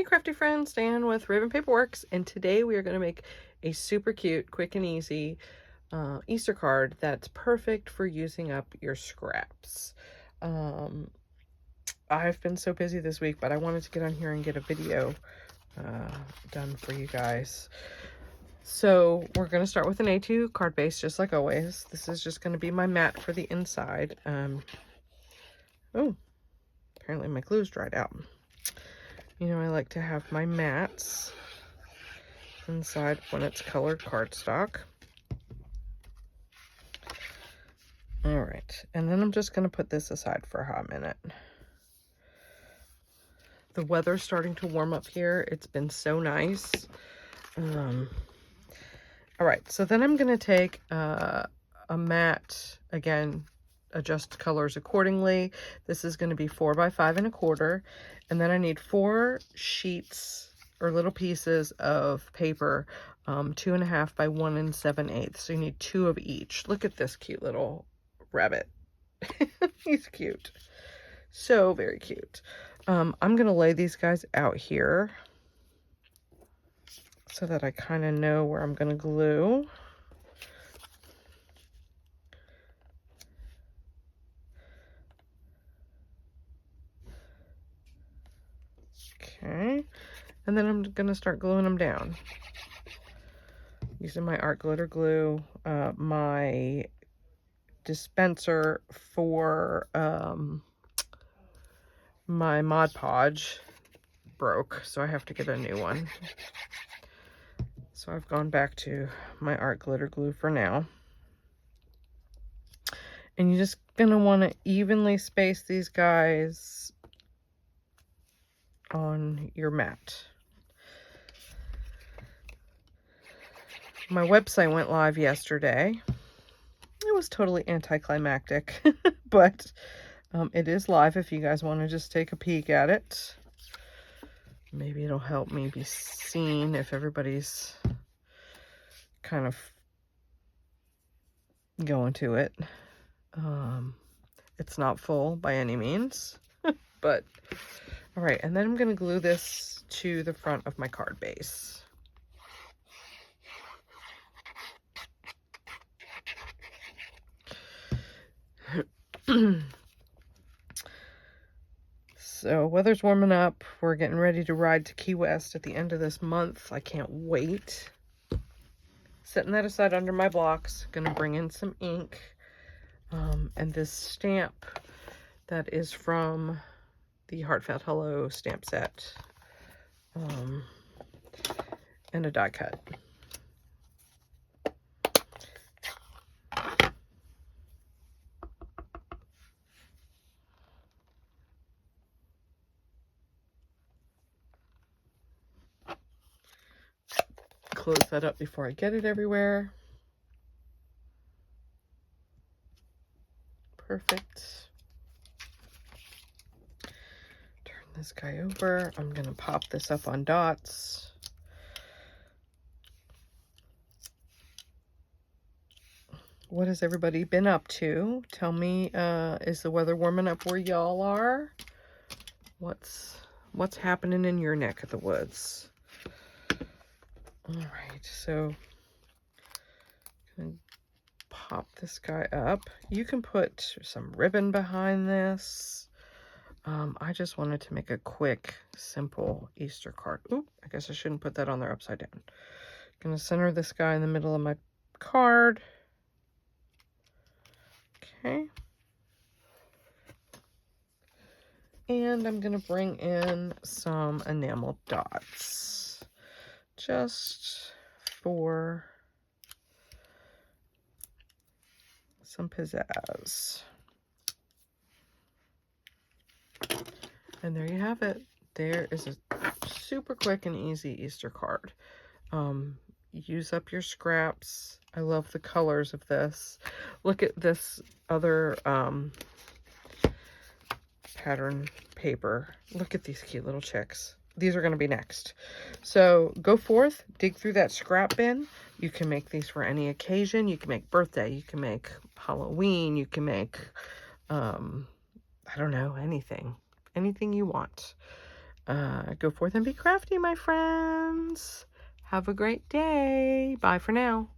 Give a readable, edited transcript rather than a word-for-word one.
crafty friends, Dan with Raven Paperworks, and today we are going to make a super cute, quick and easy Easter card that's perfect for using up your scraps. I've been so busy this week, but I wanted to get on here and get a video done for you guys. So we're going to start with an A2 card base, just like always. This is just going to be my mat for the inside. Oh, apparently my glue's dried out. You know, I like to have my mats inside when it's colored cardstock. All right, and then I'm just going to put this aside for a hot minute. The weather's starting to warm up here. It's been so nice. All right, so then I'm going to take a mat, again, adjust colors accordingly. This is going to be 4 by 5 1/4, and then I need 4 sheets or little pieces of paper, 2.5 by 1 7/8. So you need 2 of each. Look at this cute little rabbit. He's cute. So very cute. I'm going to lay these guys out here so that I kind of know where I'm going to glue. Okay, and then I'm going to start gluing them down using my art glitter glue. My dispenser for my Mod Podge broke, so I have to get a new one. So I've gone back to my art glitter glue for now. And you're just going to want to evenly space these guys on your mat. My website went live yesterday. It was totally anticlimactic, but it is live if you guys want to just take a peek at it. Maybe it'll help me be seen if everybody's kind of going to it. It's not full by any means, but all right. And then I'm going to glue this to the front of my card base. So weather's warming up. We're getting ready to ride to Key West at the end of this month. I can't wait. Setting that aside under my blocks. Gonna bring in some ink. And this stamp that is from the Heartfelt Hello stamp set. And a die cut. Close that up before I get it everywhere. Perfect. Turn this guy over. I'm going to pop this up on dots. What has everybody been up to? Tell me, is the weather warming up where y'all are? What's happening in your neck of the woods? All right, so I'm gonna pop this guy up. You can put some ribbon behind this. I just wanted to make a quick, simple Easter card. Oop, I guess I shouldn't put that on there upside down. Gonna center this guy in the middle of my card. Okay. And I'm gonna bring in some enamel dots, just for some pizzazz. And there you have it. There is a super quick and easy Easter card. Use up your scraps. I love the colors of this. Look at this other pattern paper. Look at these cute little chicks. These are going to be next. So go forth, dig through that scrap bin. You can make these for any occasion. You can make birthday. You can make Halloween. You can make, I don't know, anything you want. Go forth and be crafty, my friends. Have a great day. Bye for now.